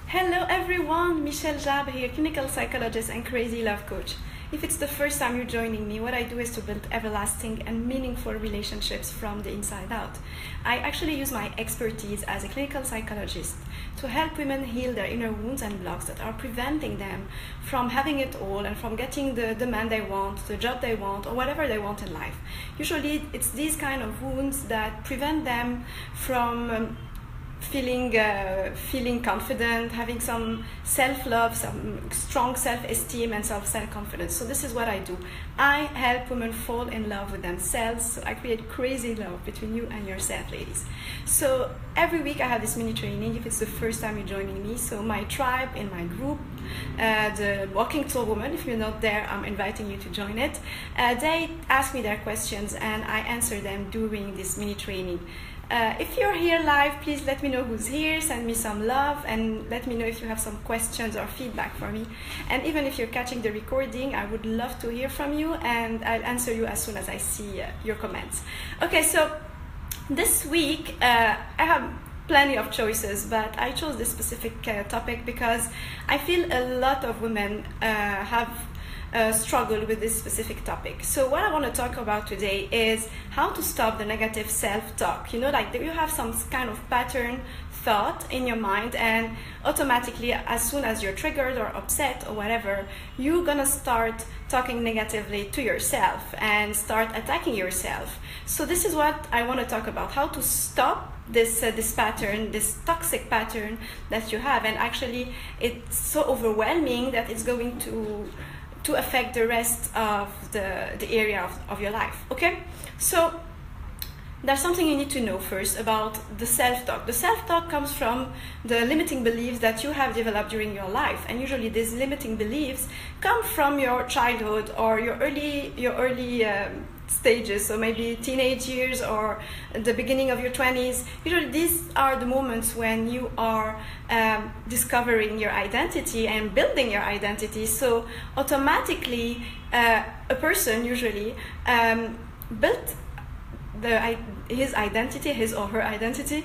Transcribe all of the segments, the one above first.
Hello everyone, Michelle Jab here, clinical psychologist and crazy love coach. If it's the first time you're joining me, what I do is to build everlasting and meaningful relationships from the inside out. I actually use my expertise as a clinical psychologist to help women heal their inner wounds and blocks that are preventing them from having it all and from getting the man they want, the job they want, or whatever they want in life. Usually it's these kind of wounds that prevent them from feeling confident, having some self-love, some strong self-esteem and self-confidence. So this is what I do. I help women fall in love with themselves. So I create crazy love between you and yourself, ladies. So every week I have this mini training if it's the first time you're joining me. So my tribe in my group, the Walking Soul Woman, if you're not there, I'm inviting you to join it. They ask me their questions and I answer them during this mini training. If you're here live, please let me know who's here, send me some love, and let me know if you have some questions or feedback for me. And even if you're catching the recording, I would love to hear from you, and I'll answer you as soon as I see your comments. Okay, so this week I have plenty of choices, but I chose this specific topic because I feel a lot of women have struggle with this specific topic. So what I want to talk about today is how to stop the negative self-talk. You know, like you have some kind of pattern thought in your mind, and automatically as soon as you're triggered or upset or whatever, you're gonna start talking negatively to yourself and start attacking yourself. So this is what I want to talk about, how to stop this pattern, this toxic pattern that you have. And actually it's so overwhelming that it's going to affect the rest of the area of your life. Okay, so there's something you need to know first about the self-talk. The self-talk comes from the limiting beliefs that you have developed during your life, and usually these limiting beliefs come from your childhood or your early stages, so maybe teenage years or the beginning of your 20s. Usually these are the moments when you are discovering your identity and building your identity. So automatically a person usually built his or her identity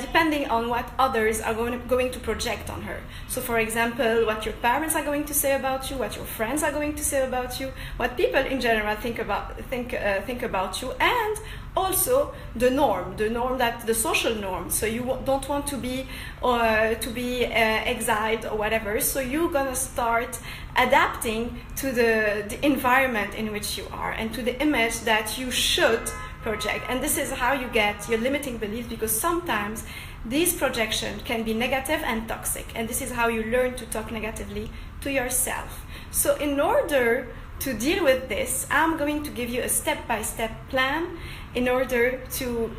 depending on what others are going to project on her. So for example, what your parents are going to say about you, what your friends are going to say about you, what people in general think about you, and also the norm, that the social norm. So you don't want to be exiled or whatever, so you're gonna start adapting to the environment in which you are and to the image that you should project. And this is how you get your limiting beliefs, because sometimes these projections can be negative and toxic, and this is how you learn to talk negatively to yourself. So in order to deal with this, I'm going to give you a step-by-step plan in order to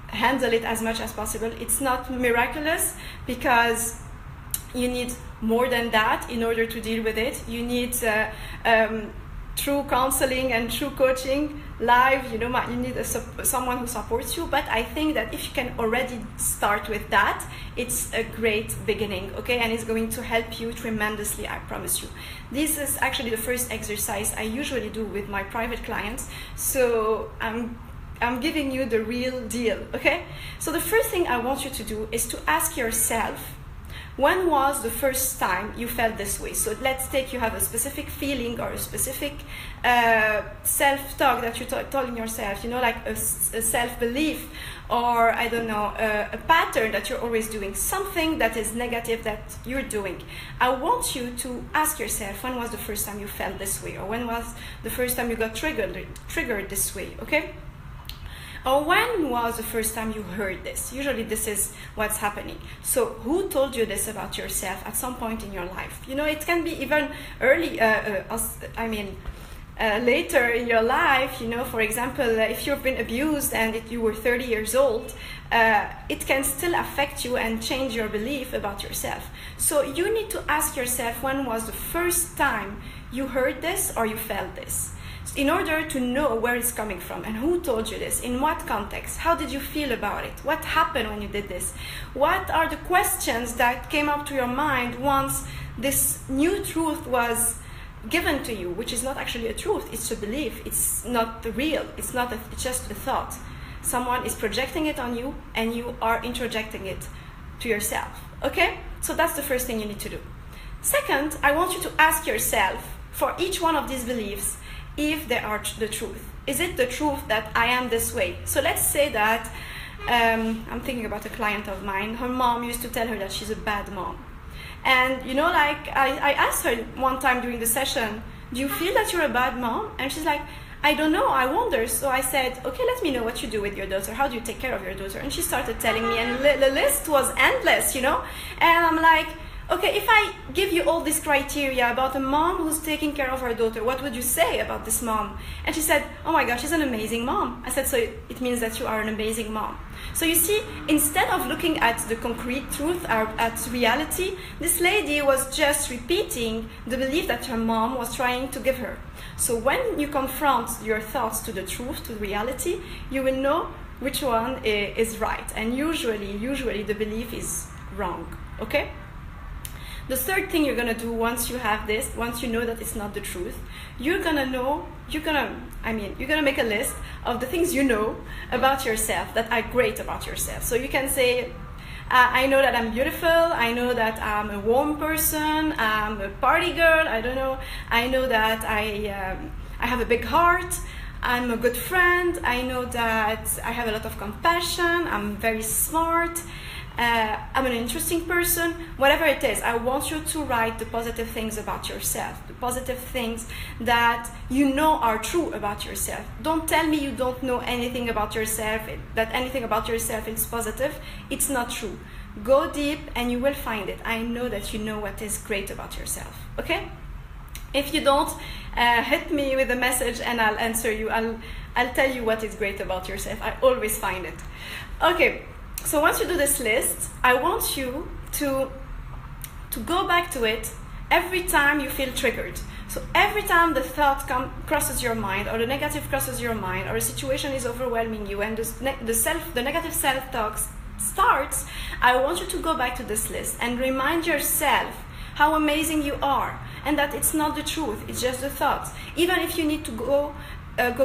handle it as much as possible. It's not miraculous, because you need more than that in order to deal with it. You need true counseling and true coaching live. You know, you need someone who supports you. But I think that if you can already start with that, it's a great beginning, okay? And it's going to help you tremendously, I promise you. This is actually the first exercise I usually do with my private clients. So I'm giving you the real deal, okay? So the first thing I want you to do is to ask yourself, when was the first time you felt this way? So let's take you have a specific feeling or a specific self-talk that you're telling yourself, you know, like a self-belief, or I don't know, a pattern that you're always doing, something that is negative that you're doing. I want you to ask yourself, when was the first time you felt this way? Or when was the first time you got triggered this way, okay? Or when was the first time you heard this? Usually this is what's happening. So who told you this about yourself at some point in your life? You know, it can be even early, later in your life. You know, for example, if you've been abused and you were 30 years old, it can still affect you and change your belief about yourself. So you need to ask yourself, when was the first time you heard this or you felt this? In order to know where it's coming from and who told you this, in what context, how did you feel about it, what happened when you did this, what are the questions that came up to your mind once this new truth was given to you, which is not actually a truth, it's a belief, it's not real, it's just a thought. Someone is projecting it on you and you are interjecting it to yourself, okay? So that's the first thing you need to do. Second, I want you to ask yourself for each one of these beliefs if they are the truth. Is it the truth that I am this way? So let's say that, I'm thinking about a client of mine, her mom used to tell her that she's a bad mom. And you know, like, I asked her one time during the session, do you feel that you're a bad mom? And she's like, I don't know, I wonder. So I said, okay, let me know what you do with your daughter. How do you take care of your daughter? And she started telling me, and the list was endless, you know? And I'm like, okay, if I give you all this criteria about a mom who's taking care of her daughter, what would you say about this mom? And she said, oh my gosh, she's an amazing mom. I said, so it means that you are an amazing mom. So you see, instead of looking at the concrete truth, at reality, this lady was just repeating the belief that her mom was trying to give her. So when you confront your thoughts to the truth, to reality, you will know which one is right. And usually the belief is wrong, okay? The third thing you're gonna do once you have this, once you know that it's not the truth, you're gonna make a list of the things you know about yourself that are great about yourself. So you can say, I know that I'm beautiful, I know that I'm a warm person, I'm a party girl, I don't know, I know that I have a big heart, I'm a good friend, I know that I have a lot of compassion, I'm very smart, I'm an interesting person, whatever it is. I want you to write the positive things about yourself, the positive things that you know are true about yourself. Don't tell me you don't know anything about yourself, that anything about yourself is positive. It's not true. Go deep and you will find it. I know that you know what is great about yourself, okay? If you don't, hit me with a message and I'll answer you. I'll tell you what is great about yourself. I always find it. Okay. So once you do this list, I want you to go back to it every time you feel triggered. So every time the thought crosses your mind, or the negative crosses your mind, or a situation is overwhelming you, and the negative self-talk starts, I want you to go back to this list and remind yourself how amazing you are, and that it's not the truth, it's just the thoughts. Even if you need to go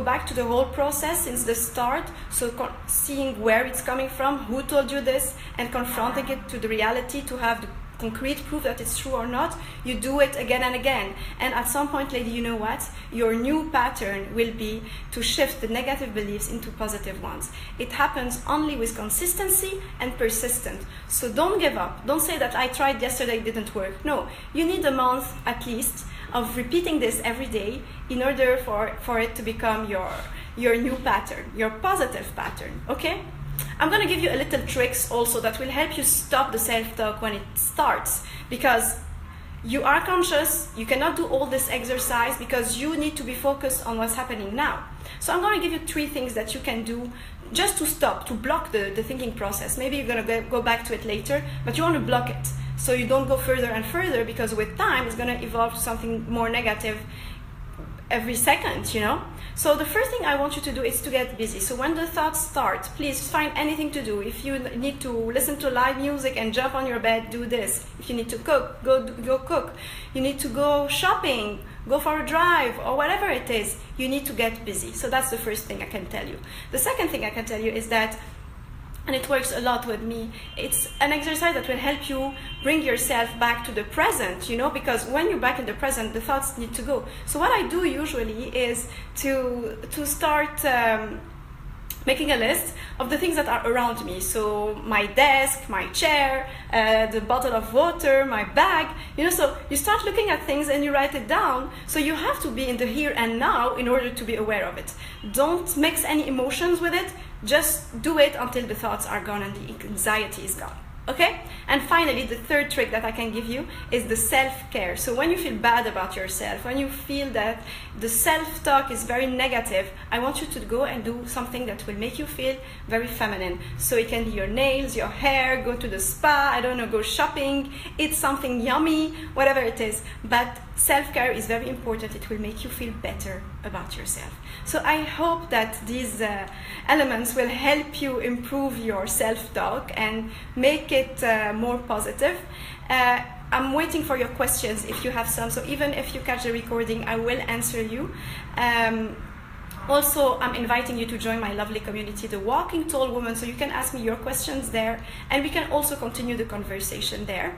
back to the whole process since the start, so seeing where it's coming from, who told you this, and confronting it to the reality to have the concrete proof that it's true or not, you do it again and again. And at some point, lady, you know what? Your new pattern will be to shift the negative beliefs into positive ones. It happens only with consistency and persistence. So don't give up. Don't say that I tried yesterday, it didn't work. No, you need a month at least of repeating this every day in order for it to become your new pattern, your positive pattern, okay? I'm going to give you a little tricks also that will help you stop the self-talk when it starts, because you are conscious, you cannot do all this exercise because you need to be focused on what's happening now. So I'm going to give you 3 things that you can do just to stop, to block the thinking process. Maybe you're going to go back to it later, but you want to block it so you don't go further and further, because with time it's going to evolve to something more negative every second, you know? So the first thing I want you to do is to get busy. So when the thoughts start, please find anything to do. If you need to listen to live music and jump on your bed, do this. If you need to cook, go cook. You need to go shopping, go for a drive, or whatever it is, you need to get busy. So that's the first thing I can tell you. The second thing I can tell you is that, and it works a lot with me, it's an exercise that will help you bring yourself back to the present, you know, because when you're back in the present, the thoughts need to go. So what I do usually is to start making a list of the things that are around me. So my desk, my chair, the bottle of water, my bag, you know, so you start looking at things and you write it down. So you have to be in the here and now in order to be aware of it. Don't mix any emotions with it. Just do it until the thoughts are gone and the anxiety is gone. Okay? And finally, the third trick that I can give you is the self-care. So when you feel bad about yourself, when you feel that the self-talk is very negative, I want you to go and do something that will make you feel very feminine. So it can be your nails, your hair, go to the spa, I don't know, go shopping, eat something yummy, whatever it is. But self-care is very important. It will make you feel better about yourself. So I hope that these elements will help you improve your self-talk and make it more positive. I'm waiting for your questions if you have some. So even if you catch the recording, I will answer you. Also, I'm inviting you to join my lovely community, the Walking Tall Woman, so you can ask me your questions there, and we can also continue the conversation there.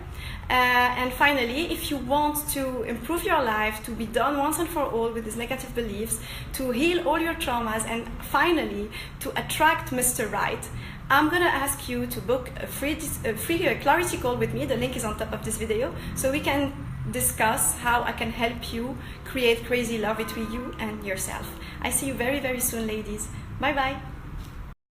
And finally, if you want to improve your life, to be done once and for all with these negative beliefs, to heal all your traumas, and finally to attract Mr. Right, I'm gonna ask you to book a free clarity call with me. The link is on top of this video, so we can discuss how I can help you create crazy love between you and yourself. I see you very, very soon, ladies. Bye bye.